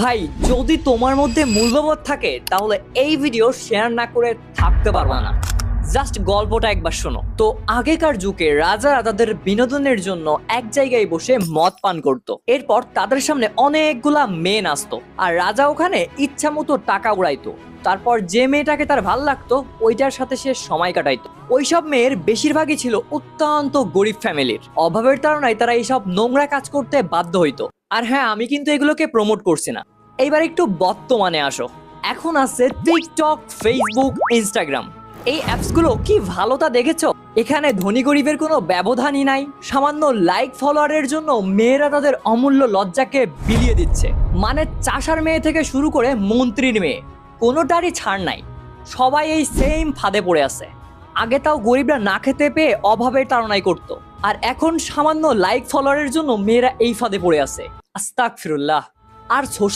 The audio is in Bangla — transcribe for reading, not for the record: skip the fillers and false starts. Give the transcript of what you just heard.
ভাই যদি তোমার মধ্যে মূল্যবোধ থাকে তাহলে এই ভিডিও শেয়ার না করে থাকতে পারবা না। জাস্ট গল্পটা একবার শোনো। তো আগেকার যুগে রাজারা তাদের বিনোদনের জন্য এক জায়গায় বসে মদ পান করত। এরপর তাদের সামনে অনেকগুলা মেয়ে নাচতো আর রাজা ওখানে ইচ্ছা মতো টাকা উড়াইতো। তারপর যে মেয়েটাকে তার ভাল লাগতো ওইটার সাথে সে সময় কাটাইতো। ওইসব মেয়ের বেশিরভাগই ছিল অত্যন্ত গরিব ফ্যামিলির। অভাবের তাড়নায় তারা এইসব নোংরা কাজ করতে বাধ্য হইতো। আর হ্যাঁ, আমি কিন্তু এগুলোকে প্রমোট করছি না। এইবার একটু বর্তমানে আসো। এখন আছে টিকটক, ফেসবুক, ইনস্টাগ্রাম। এই অ্যাপসগুলো কি ভালো তা দেখেছো? এখানে ধনী গরিবের কোনো ব্যবধানই নাই। সামান্য লাইক ফলোয়ারের জন্য মেয়েরা তাদের অমূল্য লজ্জাকে বিলিয়ে দিচ্ছে। মানে চাষার মেয়ে থেকে শুরু করে মন্ত্রীর মেয়ে, কোনোটারই ছাড় নাই। সবাই এই সেম ফাঁদে পড়ে আছে। আগে তাও গরিবরা না খেতে পেয়ে অভাবের তাড়নাই করত, আর এখন সামান্য লাইক ফলোয়ারের জন্য মেয়েরা এই ফাঁদে পড়ে আছে। আস্তাগফিরুল্লাহ। আর